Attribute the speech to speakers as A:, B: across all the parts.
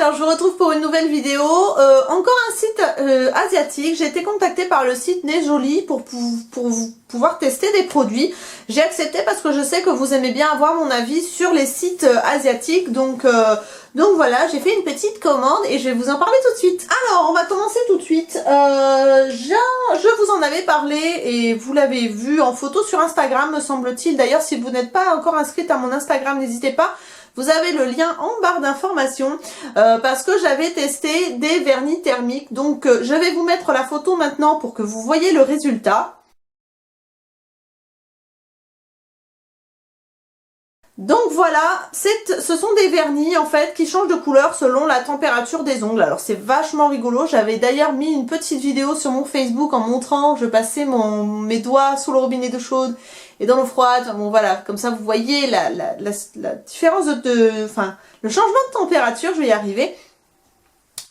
A: alors je vous retrouve pour une nouvelle vidéo. Encore un site asiatique. J'ai été contactée par le site Nejoli pour pouvoir tester des produits. J'ai accepté parce que je sais que vous aimez bien avoir mon avis sur les sites asiatiques. Donc voilà, j'ai fait une petite commande et je vais vous en parler tout de suite. Alors, on va commencer tout de suite. Je vous en avais parlé et vous l'avez vu en photo sur Instagram, me semble-t-il. D'ailleurs, si vous n'êtes pas encore inscrite à mon Instagram, n'hésitez pas. Vous avez le lien en barre d'informations parce que j'avais testé des vernis thermiques. Donc, je vais vous mettre la photo maintenant pour que vous voyez le résultat. Donc voilà, ce sont des vernis en fait qui changent de couleur selon la température des ongles. Alors c'est vachement rigolo, j'avais d'ailleurs mis une petite vidéo sur mon Facebook en montrant, je passais mes doigts sous le robinet d'eau chaude et dans l'eau froide. Enfin, bon voilà, comme ça vous voyez la différence enfin le changement de température, je vais y arriver.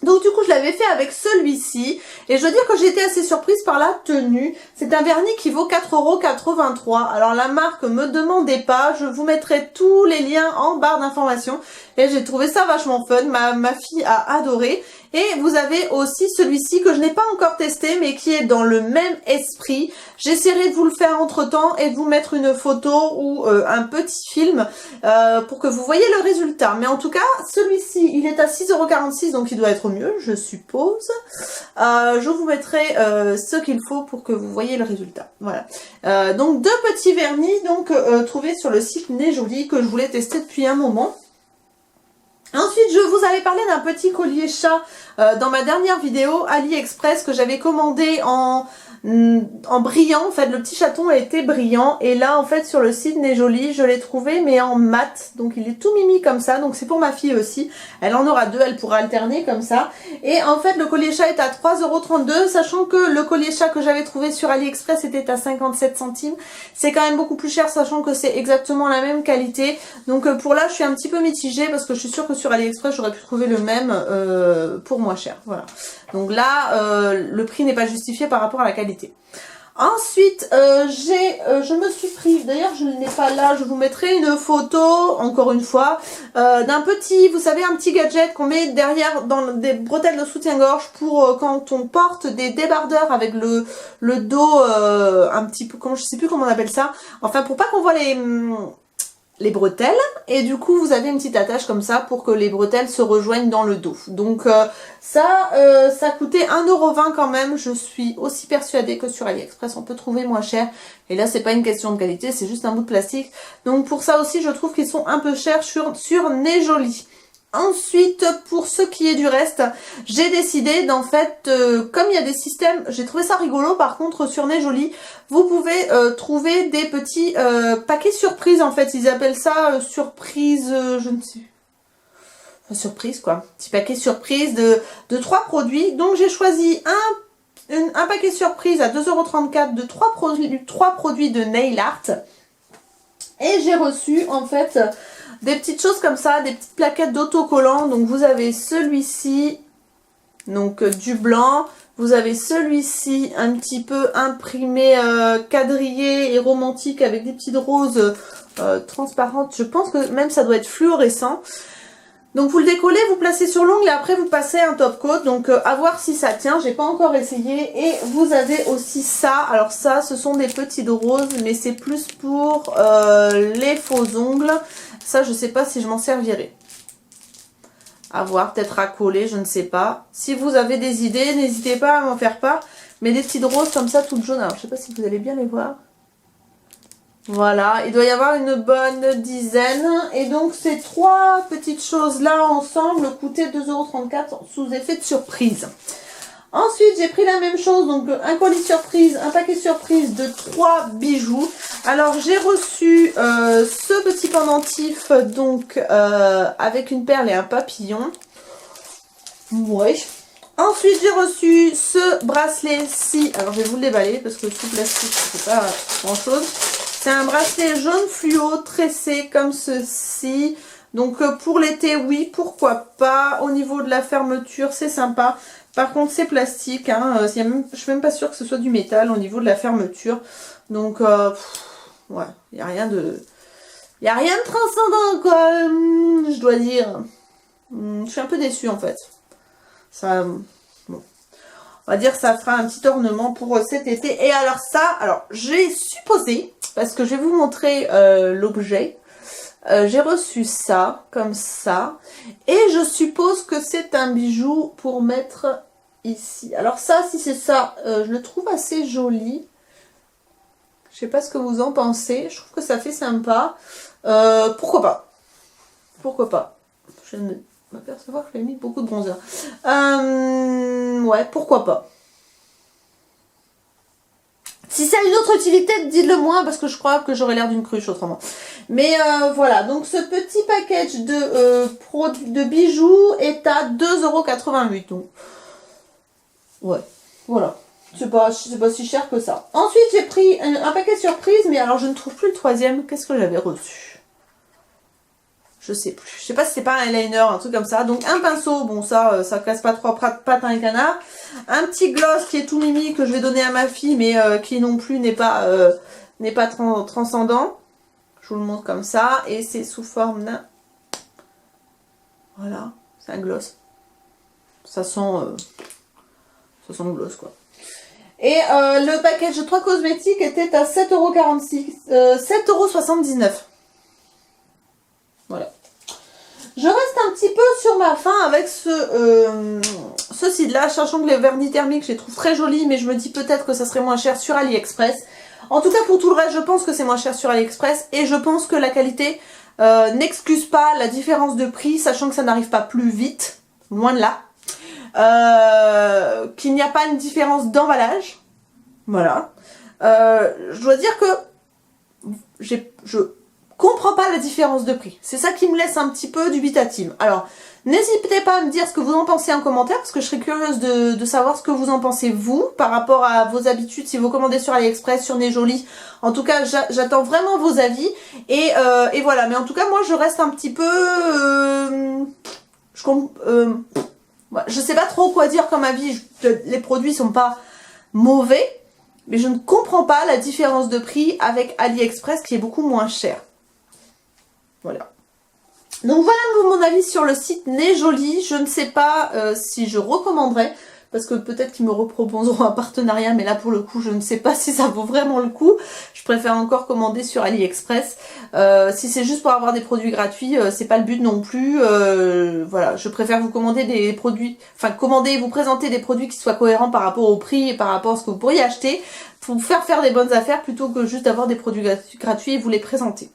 A: Donc du coup je l'avais fait avec celui-ci et je dois dire que j'ai été assez surprise par la tenue. C'est un vernis qui vaut 4,83 €. Alors la marque me demandait pas, je vous mettrai tous les liens en barre d'informations et j'ai trouvé ça vachement fun, ma fille a adoré. Et vous avez aussi celui-ci que je n'ai pas encore testé mais qui est dans le même esprit. J'essaierai de vous le faire entre temps et de vous mettre une photo ou un petit film pour que vous voyez le résultat. Mais en tout cas, celui-ci, il est à 6,46 € donc il doit être mieux, je suppose. Je vous mettrai ce qu'il faut pour que vous voyez le résultat. Voilà. Donc deux petits vernis donc trouvés sur le site Nejoli que je voulais tester depuis un moment. Ensuite, je vous avais parlé d'un petit collier chat dans ma dernière vidéo AliExpress que j'avais commandé en brillant. En fait, le petit chaton était brillant et là, en fait, sur le site Nejoli, je l'ai trouvé mais en mat. Donc, il est tout mimi comme ça. Donc, c'est pour ma fille aussi. Elle en aura deux, elle pourra alterner comme ça. Et en fait, le collier chat est à 3,32 €, sachant que le collier chat que j'avais trouvé sur AliExpress était à 57 centimes. C'est quand même beaucoup plus cher, sachant que c'est exactement la même qualité. Donc, pour là, je suis un petit peu mitigée parce que je suis sûre que sur AliExpress, j'aurais pu trouver le même pour moins cher. Voilà. Donc là, le prix n'est pas justifié par rapport à la qualité. Ensuite, je me suis pris, d'ailleurs je ne l'ai pas là, je vous mettrai une photo, encore une fois, d'un petit, vous savez, un petit gadget qu'on met derrière dans des bretelles de soutien-gorge pour quand on porte des débardeurs avec le dos un petit peu, je sais plus comment on appelle ça, enfin pour pas qu'on voit les bretelles, et du coup vous avez une petite attache comme ça pour que les bretelles se rejoignent dans le dos. Donc ça coûtait 1,20 € quand même. Je suis aussi persuadée que sur AliExpress on peut trouver moins cher, et là c'est pas une question de qualité, c'est juste un bout de plastique. Donc pour ça aussi je trouve qu'ils sont un peu chers sur Nejoli. Ensuite, pour ce qui est du reste, j'ai décidé d'en fait, comme il y a des systèmes, j'ai trouvé ça rigolo par contre sur Nejoli, vous pouvez trouver des petits paquets surprises en fait, ils appellent ça surprise, je ne sais, enfin, surprise quoi, petit paquet surprise de 3 produits. Donc j'ai choisi un paquet surprise à 2,34 € de 3 produits de nail art, et j'ai reçu en fait des petites choses comme ça, des petites plaquettes d'autocollants. Donc vous avez celui-ci, donc du blanc. Vous avez celui-ci un petit peu imprimé, quadrillé et romantique avec des petites roses transparentes. Je pense que même ça doit être fluorescent. Donc vous le décollez, vous placez sur l'ongle et après vous passez un top coat. Donc à voir si ça tient, j'ai pas encore essayé. Et vous avez aussi ça. Alors ça, ce sont des petites roses, mais c'est plus pour les faux ongles. Ça, je sais pas si je m'en servirai. À voir, peut-être à coller, je ne sais pas. Si vous avez des idées, n'hésitez pas à m'en faire part. Mais des petites roses comme ça, toutes jaunes. Alors je sais pas si vous allez bien les voir. Voilà, il doit y avoir une bonne dizaine. Et donc ces 3 petites choses là ensemble coûtaient 2,34 € sous effet de surprise. Ensuite j'ai pris la même chose, donc un colis surprise, un paquet surprise de 3 bijoux. Alors j'ai reçu ce petit pendentif donc avec une perle et un papillon. Ouais. Ensuite j'ai reçu ce bracelet-ci. Alors je vais vous le déballer parce que sous plastique c'est pas grand chose. C'est un bracelet jaune fluo tressé comme ceci. Donc pour l'été, oui, pourquoi pas. Au niveau de la fermeture, c'est sympa. Par contre, c'est plastique. Hein. Je suis même pas sûre que ce soit du métal au niveau de la fermeture. Donc, ouais, il n'y a rien de... Il n'y a rien de transcendant, quoi, je dois dire. Je suis un peu déçue en fait. Ça, bon. On va dire que ça fera un petit ornement pour cet été. Et alors ça, alors j'ai supposé, parce que je vais vous montrer l'objet. J'ai reçu ça, comme ça. Et je suppose que c'est un bijou pour mettre ici. Alors ça, si c'est ça, je le trouve assez joli. Je sais pas ce que vous en pensez. Je trouve que ça fait sympa. Pourquoi pas? Pourquoi pas? Je viens de m'apercevoir que j'ai mis beaucoup de bronzer. Ouais, pourquoi pas? Si ça a une autre utilité, dites-le moi, parce que je crois que j'aurais l'air d'une cruche autrement. Mais voilà, donc ce petit package de bijoux est à 2,88 €. Donc, ouais, voilà. C'est pas si cher que ça. Ensuite, j'ai pris un paquet surprise, mais alors je ne trouve plus le troisième. Qu'est-ce que j'avais reçu? Je sais plus. Je sais pas si c'est pas un eyeliner, un truc comme ça. Donc un pinceau, bon ça casse pas trois pattes à un canard. Un petit gloss qui est tout mimi que je vais donner à ma fille, mais qui non plus n'est pas transcendant. Je vous le montre comme ça. Et c'est sous forme d'un... Voilà, c'est un gloss. Ça sent le gloss quoi. Et le package de 3 cosmétiques était à 7,46 €, 7,79 €. Voilà. Je reste un petit peu sur ma faim avec ceci de là, sachant que les vernis thermiques, je les trouve très jolis, mais je me dis peut-être que ça serait moins cher sur AliExpress. En tout cas, pour tout le reste, je pense que c'est moins cher sur AliExpress, et je pense que la qualité n'excuse pas la différence de prix, sachant que ça n'arrive pas plus vite, loin de là. Qu'il n'y a pas une différence d'emballage. Voilà. Je dois dire que je comprends pas la différence de prix. C'est ça qui me laisse un petit peu dubitative. Alors, n'hésitez pas à me dire ce que vous en pensez en commentaire, parce que je serais curieuse de savoir ce que vous en pensez vous, par rapport à vos habitudes, si vous commandez sur AliExpress, sur Nejoli. En tout cas, j'attends vraiment vos avis. Et voilà. Mais en tout cas, moi, je reste un petit peu... je sais pas trop quoi dire comme avis. Les produits sont pas mauvais, mais je ne comprends pas la différence de prix avec AliExpress qui est beaucoup moins cher. Voilà. Donc voilà mon avis sur le site Nejoli. Je ne sais pas si je recommanderais, parce que peut-être qu'ils me reproposeront un partenariat, mais là pour le coup je ne sais pas si ça vaut vraiment le coup. Je préfère encore commander sur AliExpress. Si c'est juste pour avoir des produits gratuits, c'est pas le but non plus. Voilà, je préfère vous commander des produits, enfin commander et vous présenter des produits qui soient cohérents par rapport au prix et par rapport à ce que vous pourriez acheter, pour vous faire des bonnes affaires plutôt que juste d'avoir des produits gratuits et vous les présenter.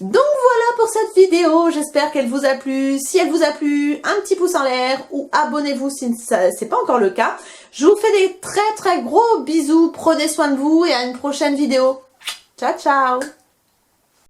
A: Donc voilà pour cette vidéo, j'espère qu'elle vous a plu. Si elle vous a plu, un petit pouce en l'air ou abonnez-vous si c'est pas encore le cas. Je vous fais des très gros bisous, prenez soin de vous et à une prochaine vidéo. Ciao ciao.